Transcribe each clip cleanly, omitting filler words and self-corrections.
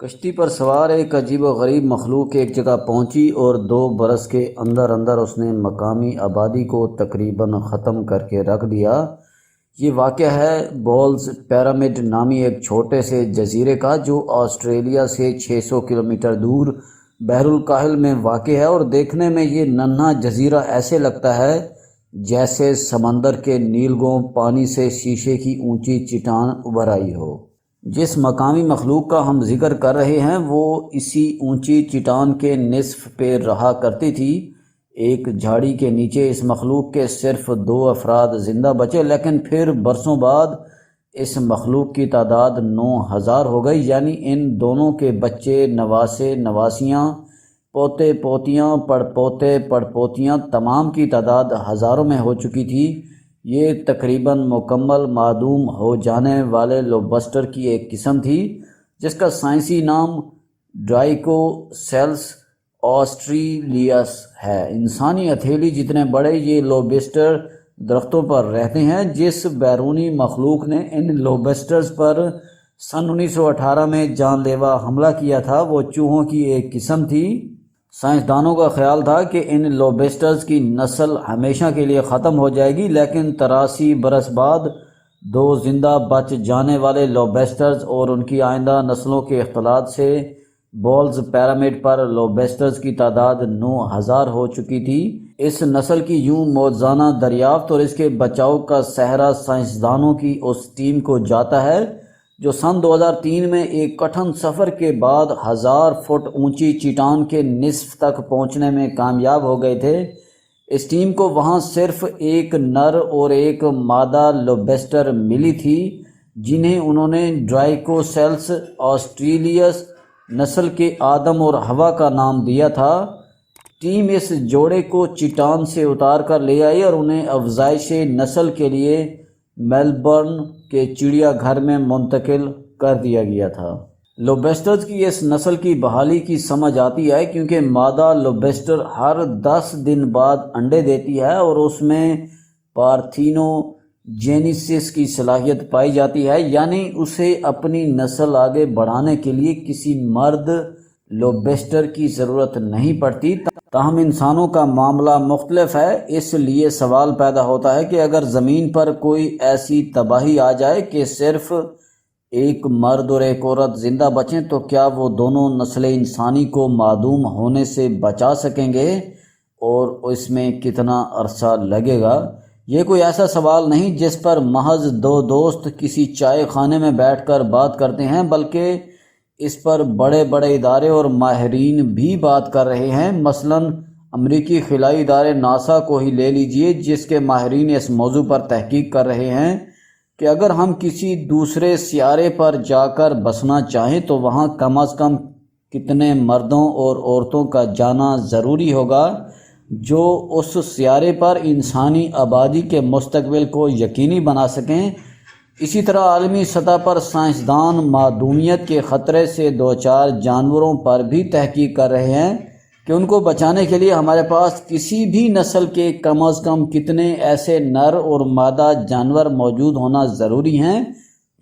کشتی پر سوار ایک عجیب و غریب مخلوق ایک جگہ پہنچی اور 2 برس کے اندر اندر اس نے مقامی آبادی کو تقریباً ختم کر کے رکھ دیا۔ یہ واقعہ ہے بولز پیرامڈ نامی ایک چھوٹے سے جزیرے کا، جو آسٹریلیا سے 600 کلومیٹر دور بحر الکاہل میں واقع ہے، اور دیکھنے میں یہ ننھا جزیرہ ایسے لگتا ہے جیسے سمندر کے نیلگوں پانی سے شیشے کی اونچی چٹان ابھر آئی ہو۔ جس مقامی مخلوق کا ہم ذکر کر رہے ہیں وہ اسی اونچی چٹان کے نصف پہ رہا کرتی تھی۔ ایک جھاڑی کے نیچے اس مخلوق کے صرف 2 افراد زندہ بچے، لیکن پھر برسوں بعد اس مخلوق کی تعداد 9000 ہو گئی، یعنی ان دونوں کے بچے، نواسے، نواسیاں، پوتے پوتیاں، پڑپوتے پڑپوتیاں، تمام کی تعداد ہزاروں میں ہو چکی تھی۔ یہ تقریباً مکمل معدوم ہو جانے والے لوبسٹر کی ایک قسم تھی جس کا سائنسی نام ڈرائیکوسیلس آسٹریلیس ہے۔ انسانی ہتھیلی جتنے بڑے یہ لوبسٹر درختوں پر رہتے ہیں۔ جس بیرونی مخلوق نے ان لوبسٹرز پر سن 1918 میں جان لیوا حملہ کیا تھا وہ چوہوں کی ایک قسم تھی۔ سائنسدانوں کا خیال تھا کہ ان لوبسٹرز کی نسل ہمیشہ کے لیے ختم ہو جائے گی، لیکن 83 برس بعد 2 زندہ بچ جانے والے لوبسٹرز اور ان کی آئندہ نسلوں کے اختلاط سے بولز پیرامڈ پر لوبسٹرز کی تعداد 9000 ہو چکی تھی۔ اس نسل کی یوں موزانہ دریافت اور اس کے بچاؤ کا سہرا سائنسدانوں کی اس ٹیم کو جاتا ہے جو سن 2003 میں ایک کٹھن سفر کے بعد 1000 فٹ اونچی چٹان کے نصف تک پہنچنے میں کامیاب ہو گئے تھے۔ اس ٹیم کو وہاں صرف ایک نر اور ایک مادہ لوبسٹر ملی تھی، جنہیں انہوں نے ڈرائیکوسیلس آسٹریلیس نسل کے آدم اور ہوا کا نام دیا تھا۔ ٹیم اس جوڑے کو چٹان سے اتار کر لے آئی اور انہیں افزائش نسل کے لیے میلبرن کے چڑیا گھر میں منتقل کر دیا گیا تھا۔ لوبسٹرز کی اس نسل کی بحالی کی سمجھ آتی ہے کیونکہ مادہ لوبسٹر ہر 10 دن بعد انڈے دیتی ہے اور اس میں پارتھینوجینیسس کی صلاحیت پائی جاتی ہے، یعنی اسے اپنی نسل آگے بڑھانے کے لیے کسی مرد لوبسٹر کی ضرورت نہیں پڑتی۔ تاہم انسانوں کا معاملہ مختلف ہے۔ اس لیے سوال پیدا ہوتا ہے کہ اگر زمین پر کوئی ایسی تباہی آ جائے کہ صرف ایک مرد اور ایک عورت زندہ بچیں تو کیا وہ دونوں نسل انسانی کو معدوم ہونے سے بچا سکیں گے، اور اس میں کتنا عرصہ لگے گا؟ یہ کوئی ایسا سوال نہیں جس پر محض 2 دوست کسی چائے خانے میں بیٹھ کر بات کرتے ہیں، بلکہ اس پر بڑے بڑے ادارے اور ماہرین بھی بات کر رہے ہیں۔ مثلاً امریکی خلائی ادارے ناسا کو ہی لے لیجئے، جس کے ماہرین اس موضوع پر تحقیق کر رہے ہیں کہ اگر ہم کسی دوسرے سیارے پر جا کر بسنا چاہیں تو وہاں کم از کم کتنے مردوں اور عورتوں کا جانا ضروری ہوگا جو اس سیارے پر انسانی آبادی کے مستقبل کو یقینی بنا سکیں۔ اسی طرح عالمی سطح پر سائنسدان معدومیت کے خطرے سے دوچار جانوروں پر بھی تحقیق کر رہے ہیں کہ ان کو بچانے کے لیے ہمارے پاس کسی بھی نسل کے کم از کم کتنے ایسے نر اور مادہ جانور موجود ہونا ضروری ہیں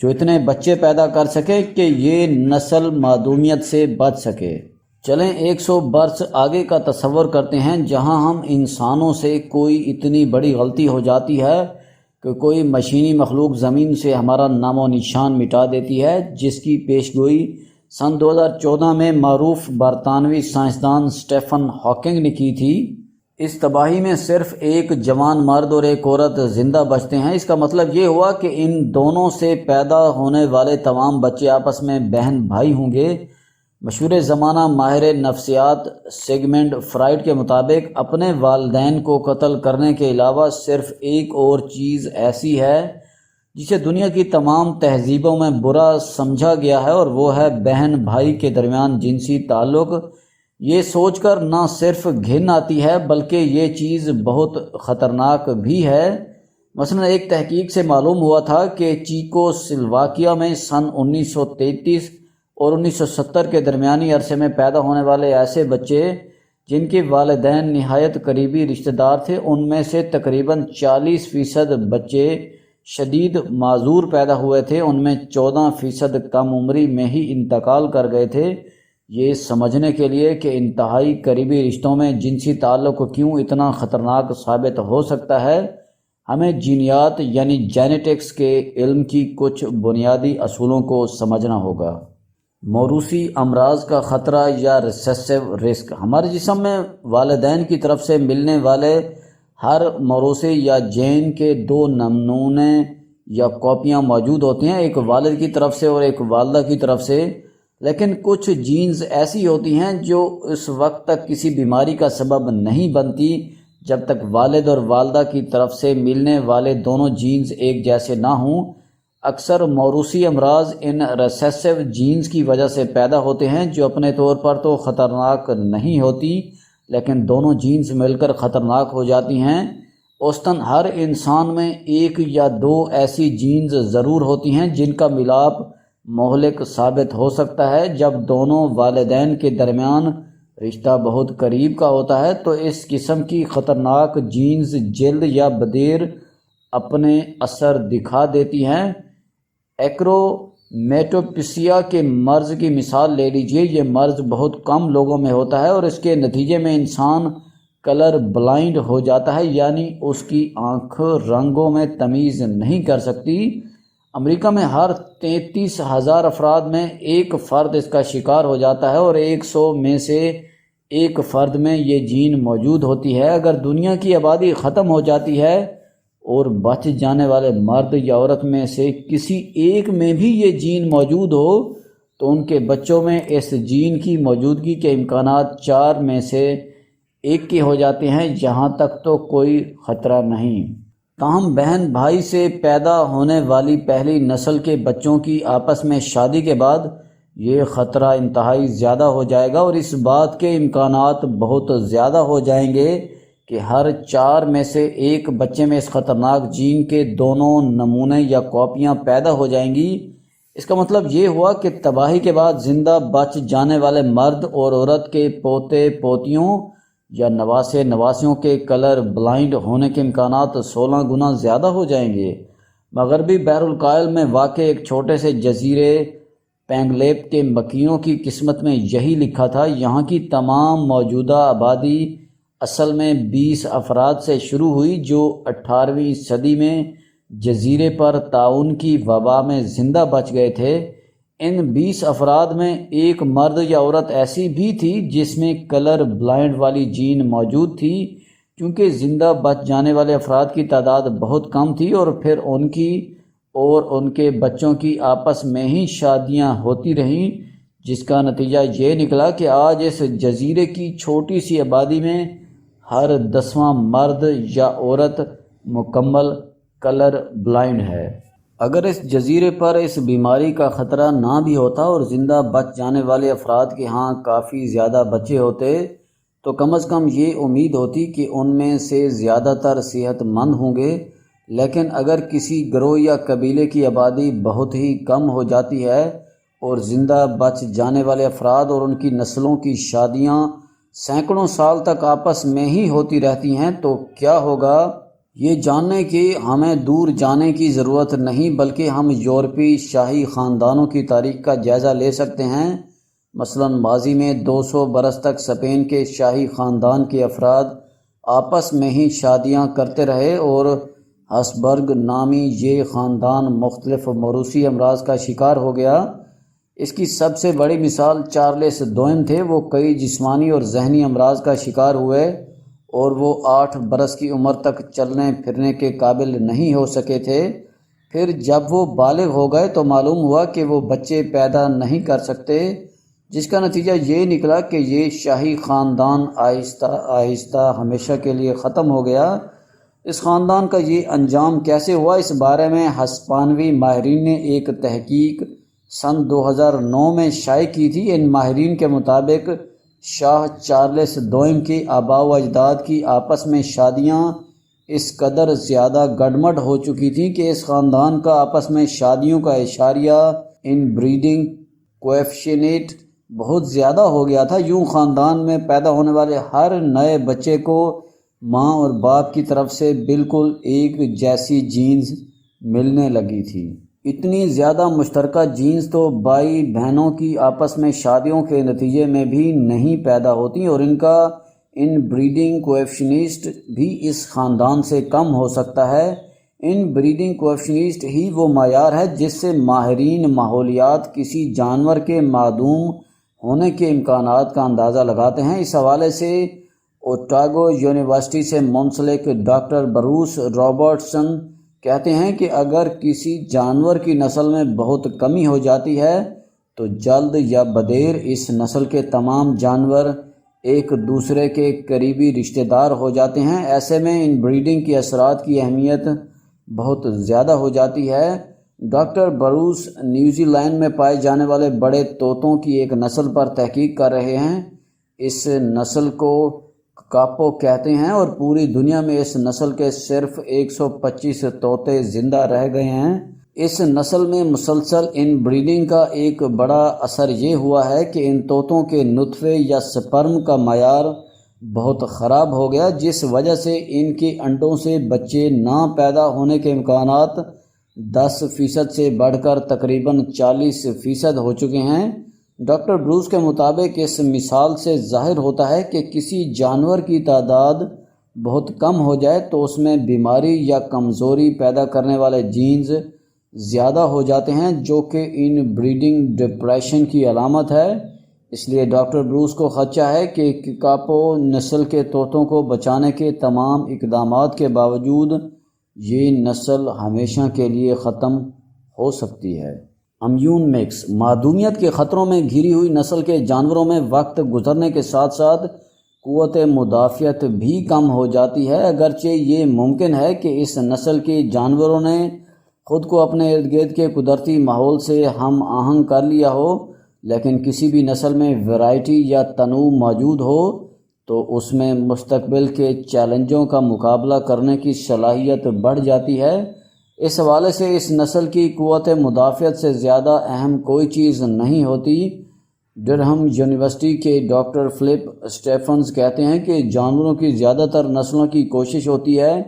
جو اتنے بچے پیدا کر سکے کہ یہ نسل معدومیت سے بچ سکے۔ چلیں 100 برس آگے کا تصور کرتے ہیں جہاں ہم انسانوں سے کوئی اتنی بڑی غلطی ہو جاتی ہے کہ کوئی مشینی مخلوق زمین سے ہمارا نام و نشان مٹا دیتی ہے، جس کی پیشگوئی سن 2014 میں معروف برطانوی سائنسدان اسٹیفن ہاکنگ نے کی تھی۔ اس تباہی میں صرف ایک جوان مرد اور ایک عورت زندہ بچتے ہیں۔ اس کا مطلب یہ ہوا کہ ان دونوں سے پیدا ہونے والے تمام بچے آپس میں بہن بھائی ہوں گے۔ مشہور زمانہ ماہر نفسیات سیگمنڈ فرائڈ کے مطابق اپنے والدین کو قتل کرنے کے علاوہ صرف ایک اور چیز ایسی ہے جسے دنیا کی تمام تہذیبوں میں برا سمجھا گیا ہے، اور وہ ہے بہن بھائی کے درمیان جنسی تعلق۔ یہ سوچ کر نہ صرف گھن آتی ہے بلکہ یہ چیز بہت خطرناک بھی ہے۔ مثلا ایک تحقیق سے معلوم ہوا تھا کہ چیکو سلواکیہ میں سن 1933 اور 1970 کے درمیانی عرصے میں پیدا ہونے والے ایسے بچے جن کے والدین نہایت قریبی رشتہ دار تھے، ان میں سے تقریباً 40% بچے شدید معذور پیدا ہوئے تھے، ان میں 14% کم عمری میں ہی انتقال کر گئے تھے۔ یہ سمجھنے کے لیے کہ انتہائی قریبی رشتوں میں جنسی تعلق کیوں اتنا خطرناک ثابت ہو سکتا ہے، ہمیں جینیات یعنی جینیٹکس کے علم کی کچھ بنیادی اصولوں کو سمجھنا ہوگا۔ موروثی امراض کا خطرہ یا ریسیسو رسک۔ ہمارے جسم میں والدین کی طرف سے ملنے والے ہر موروثے یا جین کے 2 نمونے یا کاپیاں موجود ہوتی ہیں، ایک والد کی طرف سے اور ایک والدہ کی طرف سے، لیکن کچھ جینز ایسی ہوتی ہیں جو اس وقت تک کسی بیماری کا سبب نہیں بنتی جب تک والد اور والدہ کی طرف سے ملنے والے دونوں جینز ایک جیسے نہ ہوں۔ اکثر موروثی امراض ان ریسیسو جینز کی وجہ سے پیدا ہوتے ہیں جو اپنے طور پر تو خطرناک نہیں ہوتی، لیکن دونوں جینز مل کر خطرناک ہو جاتی ہیں۔ اوسطاً ہر انسان میں 1 یا 2 ایسی جینز ضرور ہوتی ہیں جن کا ملاپ مہلک ثابت ہو سکتا ہے۔ جب دونوں والدین کے درمیان رشتہ بہت قریب کا ہوتا ہے تو اس قسم کی خطرناک جینز جلد یا بدیر اپنے اثر دکھا دیتی ہیں۔ ایکرومیٹوپسیا کے مرض کی مثال لے لیجئے۔ یہ مرض بہت کم لوگوں میں ہوتا ہے اور اس کے نتیجے میں انسان کلر بلائنڈ ہو جاتا ہے، یعنی اس کی آنکھ رنگوں میں تمیز نہیں کر سکتی۔ امریکہ میں ہر 33,000 افراد میں ایک فرد اس کا شکار ہو جاتا ہے اور 100 میں سے ایک فرد میں یہ جین موجود ہوتی ہے۔ اگر دنیا کی آبادی ختم ہو جاتی ہے اور بچ جانے والے مرد یا عورت میں سے کسی ایک میں بھی یہ جین موجود ہو تو ان کے بچوں میں اس جین کی موجودگی کے امکانات 4 میں سے 1 کے ہو جاتے ہیں۔ یہاں تک تو کوئی خطرہ نہیں۔ تاہم بہن بھائی سے پیدا ہونے والی پہلی نسل کے بچوں کی آپس میں شادی کے بعد یہ خطرہ انتہائی زیادہ ہو جائے گا اور اس بات کے امکانات بہت زیادہ ہو جائیں گے کہ ہر 4 میں سے 1 بچے میں اس خطرناک جین کے دونوں نمونے یا کاپیاں پیدا ہو جائیں گی۔ اس کا مطلب یہ ہوا کہ تباہی کے بعد زندہ بچ جانے والے مرد اور عورت کے پوتے پوتیوں یا نواسے نواسیوں کے کلر بلائنڈ ہونے کے امکانات 16 گنا زیادہ ہو جائیں گے۔ مغربی بحر الکاہل میں واقع ایک چھوٹے سے جزیرے پینگلیپ کے مکیوں کی قسمت میں یہی لکھا تھا۔ یہاں کی تمام موجودہ آبادی اصل میں 20 افراد سے شروع ہوئی جو 18ویں صدی میں جزیرے پر طاعون کی وبا میں زندہ بچ گئے تھے۔ ان 20 افراد میں ایک مرد یا عورت ایسی بھی تھی جس میں کلر بلائنڈ والی جین موجود تھی۔ کیونکہ زندہ بچ جانے والے افراد کی تعداد بہت کم تھی اور پھر ان کی اور ان کے بچوں کی آپس میں ہی شادیاں ہوتی رہیں، جس کا نتیجہ یہ نکلا کہ آج اس جزیرے کی چھوٹی سی آبادی میں ہر 10واں مرد یا عورت مکمل کلر بلائنڈ ہے۔ اگر اس جزیرے پر اس بیماری کا خطرہ نہ بھی ہوتا اور زندہ بچ جانے والے افراد کے ہاں کافی زیادہ بچے ہوتے تو کم از کم یہ امید ہوتی کہ ان میں سے زیادہ تر صحت مند ہوں گے۔ لیکن اگر کسی گروہ یا قبیلے کی آبادی بہت ہی کم ہو جاتی ہے اور زندہ بچ جانے والے افراد اور ان کی نسلوں کی شادیاں سینکڑوں سال تک آپس میں ہی ہوتی رہتی ہیں تو کیا ہوگا؟ یہ جاننے کی ہمیں دور جانے کی ضرورت نہیں، بلکہ ہم یورپی شاہی خاندانوں کی تاریخ کا جائزہ لے سکتے ہیں۔ مثلا ماضی میں 200 برس تک اسپین کے شاہی خاندان کے افراد آپس میں ہی شادیاں کرتے رہے اور ہسبرگ نامی یہ خاندان مختلف موروثی امراض کا شکار ہو گیا۔ اس کی سب سے بڑی مثال چارلس دوئم تھے۔ وہ کئی جسمانی اور ذہنی امراض کا شکار ہوئے اور وہ 8 برس کی عمر تک چلنے پھرنے کے قابل نہیں ہو سکے تھے۔ پھر جب وہ بالغ ہو گئے تو معلوم ہوا کہ وہ بچے پیدا نہیں کر سکتے، جس کا نتیجہ یہ نکلا کہ یہ شاہی خاندان آہستہ آہستہ ہمیشہ کے لیے ختم ہو گیا۔ اس خاندان کا یہ انجام کیسے ہوا، اس بارے میں ہسپانوی ماہرین نے ایک تحقیق سن 2009 میں شائع کی تھی۔ ان ماہرین کے مطابق شاہ چارلس دوئم کے آباء و اجداد کی آپس میں شادیاں اس قدر زیادہ گڈمڈ ہو چکی تھیں کہ اس خاندان کا آپس میں شادیوں کا اشاریہ ان بریڈنگ کویفیشینٹ بہت زیادہ ہو گیا تھا۔ یوں خاندان میں پیدا ہونے والے ہر نئے بچے کو ماں اور باپ کی طرف سے بالکل ایک جیسی جینز ملنے لگی تھی۔ اتنی زیادہ مشترکہ جینز تو بھائی بہنوں کی آپس میں شادیوں کے نتیجے میں بھی نہیں پیدا ہوتی، اور ان کا ان بریڈنگ کویفیشنٹ بھی اس خاندان سے کم ہو سکتا ہے۔ ان بریڈنگ کویفیشنٹ ہی وہ معیار ہے جس سے ماہرین ماحولیات کسی جانور کے معدوم ہونے کے امکانات کا اندازہ لگاتے ہیں۔ اس حوالے سے اوٹاگو یونیورسٹی سے منسلک ڈاکٹر بروس رابرٹسن کہتے ہیں کہ اگر کسی جانور کی نسل میں بہت کمی ہو جاتی ہے تو جلد یا بدیر اس نسل کے تمام جانور ایک دوسرے کے قریبی رشتہ دار ہو جاتے ہیں۔ ایسے میں ان بریڈنگ کے اثرات کی اہمیت بہت زیادہ ہو جاتی ہے۔ ڈاکٹر بروس نیوزی لینڈ میں پائے جانے والے بڑے طوطوں کی ایک نسل پر تحقیق کر رہے ہیں۔ اس نسل کو کاپو کہتے ہیں اور پوری دنیا میں اس نسل کے صرف 125 طوطے زندہ رہ گئے ہیں۔ اس نسل میں مسلسل ان بریڈنگ کا ایک بڑا اثر یہ ہوا ہے کہ ان طوطوں کے نطفے یا سپرم کا معیار بہت خراب ہو گیا، جس وجہ سے ان کے انڈوں سے بچے نہ پیدا ہونے کے امکانات 10% سے بڑھ کر تقریباً 40% ہو چکے ہیں۔ ڈاکٹر بروس کے مطابق اس مثال سے ظاہر ہوتا ہے کہ کسی جانور کی تعداد بہت کم ہو جائے تو اس میں بیماری یا کمزوری پیدا کرنے والے جینز زیادہ ہو جاتے ہیں، جو کہ ان بریڈنگ ڈپریشن کی علامت ہے۔ اس لیے ڈاکٹر بروس کو خدشہ ہے کہ کاپو نسل کے طوطوں کو بچانے کے تمام اقدامات کے باوجود یہ نسل ہمیشہ کے لیے ختم ہو سکتی ہے۔ امیون مکس معدومیت کے خطروں میں گھری ہوئی نسل کے جانوروں میں وقت گزرنے کے ساتھ ساتھ قوت مدافعت بھی کم ہو جاتی ہے۔ اگرچہ یہ ممکن ہے کہ اس نسل کے جانوروں نے خود کو اپنے ارد گرد کے قدرتی ماحول سے ہم آہنگ کر لیا ہو، لیکن کسی بھی نسل میں ویرائٹی یا تنوع موجود ہو تو اس میں مستقبل کے چیلنجوں کا مقابلہ کرنے کی صلاحیت بڑھ جاتی ہے۔ اس حوالے سے اس نسل کی قوت مدافعت سے زیادہ اہم کوئی چیز نہیں ہوتی۔ ڈرہم یونیورسٹی کے ڈاکٹر فلپ اسٹیفنز کہتے ہیں کہ جانوروں کی زیادہ تر نسلوں کی کوشش ہوتی ہے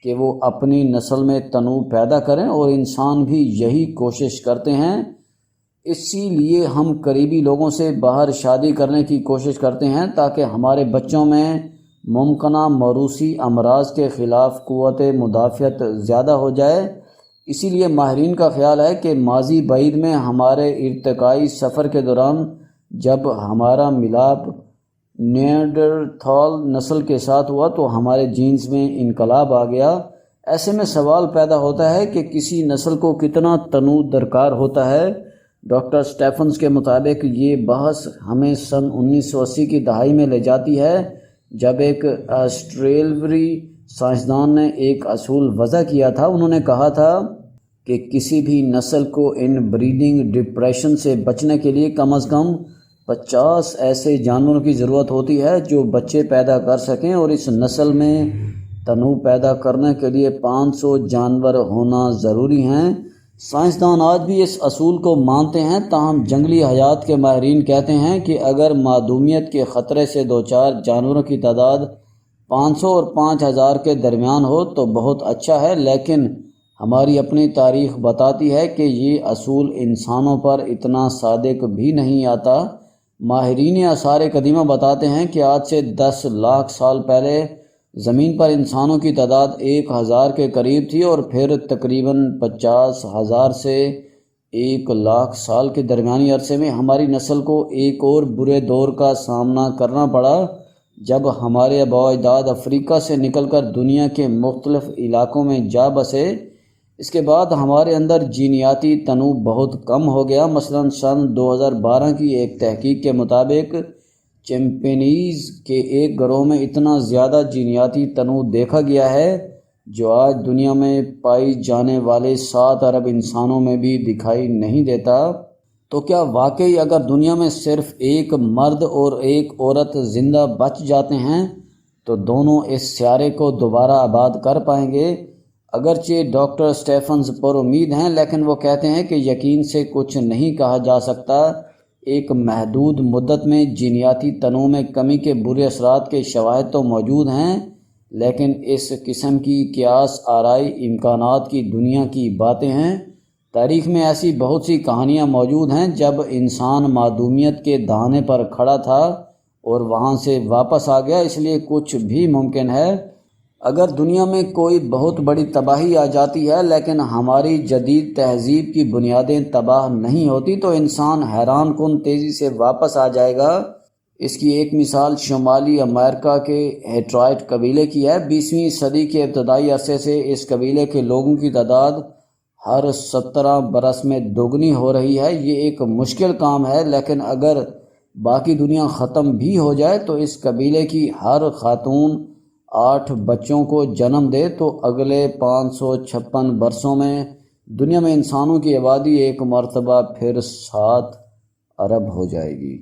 کہ وہ اپنی نسل میں تنوع پیدا کریں، اور انسان بھی یہی کوشش کرتے ہیں۔ اسی لیے ہم قریبی لوگوں سے باہر شادی کرنے کی کوشش کرتے ہیں تاکہ ہمارے بچوں میں ممکنہ موروثی امراض کے خلاف قوت مدافعت زیادہ ہو جائے۔ اسی لیے ماہرین کا خیال ہے کہ ماضی بعید میں ہمارے ارتقائی سفر کے دوران جب ہمارا ملاپ نیانڈرتھال نسل کے ساتھ ہوا تو ہمارے جینز میں انقلاب آ گیا۔ ایسے میں سوال پیدا ہوتا ہے کہ کسی نسل کو کتنا تنوع درکار ہوتا ہے۔ ڈاکٹر اسٹیفنز کے مطابق یہ بحث ہمیں سن 1980 کی دہائی میں لے جاتی ہے، جب ایک آسٹریلوی سائنسدان نے ایک اصول وضع کیا تھا۔ انہوں نے کہا تھا کہ کسی بھی نسل کو ان بریڈنگ ڈپریشن سے بچنے کے لیے کم از کم 50 ایسے جانوروں کی ضرورت ہوتی ہے جو بچے پیدا کر سکیں، اور اس نسل میں تنوع پیدا کرنے کے لیے 500 جانور ہونا ضروری ہیں۔ سائنسدان آج بھی اس اصول کو مانتے ہیں، تاہم جنگلی حیات کے ماہرین کہتے ہیں کہ اگر معدومیت کے خطرے سے دوچار جانوروں کی تعداد 500 اور 5000 کے درمیان ہو تو بہت اچھا ہے، لیکن ہماری اپنی تاریخ بتاتی ہے کہ یہ اصول انسانوں پر اتنا صادق بھی نہیں آتا۔ ماہرین آثار قدیمہ بتاتے ہیں کہ آج سے 10 لاکھ سال پہلے زمین پر انسانوں کی تعداد 1000 کے قریب تھی، اور پھر تقریباً 50,000 سے 1 لاکھ سال کے درمیانی عرصے میں ہماری نسل کو ایک اور برے دور کا سامنا کرنا پڑا، جب ہمارے آباء و اجداد افریقہ سے نکل کر دنیا کے مختلف علاقوں میں جا بسے۔ اس کے بعد ہمارے اندر جینیاتی تنوع بہت کم ہو گیا۔ مثلاً سن 2012 کی ایک تحقیق کے مطابق چمپینزیز کے ایک گروہ میں اتنا زیادہ جینیاتی تنوع دیکھا گیا ہے جو آج دنیا میں پائی جانے والے 7 ارب انسانوں میں بھی دکھائی نہیں دیتا۔ تو کیا واقعی اگر دنیا میں صرف ایک مرد اور ایک عورت زندہ بچ جاتے ہیں تو دونوں اس سیارے کو دوبارہ آباد کر پائیں گے؟ اگرچہ ڈاکٹر اسٹیفنز پر امید ہیں، لیکن وہ کہتے ہیں کہ یقین سے کچھ نہیں کہا جا سکتا۔ ایک محدود مدت میں جینیاتی تنوع میں کمی کے برے اثرات کے شواہد تو موجود ہیں، لیکن اس قسم کی قیاس آرائی امکانات کی دنیا کی باتیں ہیں۔ تاریخ میں ایسی بہت سی کہانیاں موجود ہیں جب انسان معدومیت کے دہانے پر کھڑا تھا اور وہاں سے واپس آ گیا، اس لیے کچھ بھی ممکن ہے۔ اگر دنیا میں کوئی بہت بڑی تباہی آ جاتی ہے لیکن ہماری جدید تہذیب کی بنیادیں تباہ نہیں ہوتی تو انسان حیران کن تیزی سے واپس آ جائے گا۔ اس کی ایک مثال شمالی امریکہ کے ہیٹرائٹ قبیلے کی ہے۔ 20ویں صدی کے ابتدائی عرصے سے اس قبیلے کے لوگوں کی تعداد ہر 17 برس میں دوگنی ہو رہی ہے۔ یہ ایک مشکل کام ہے، لیکن اگر باقی دنیا ختم بھی ہو جائے تو اس قبیلے کی ہر خاتون 8 بچوں کو جنم دے تو اگلے 556 برسوں میں دنیا میں انسانوں کی آبادی ایک مرتبہ پھر 7 ارب ہو جائے گی۔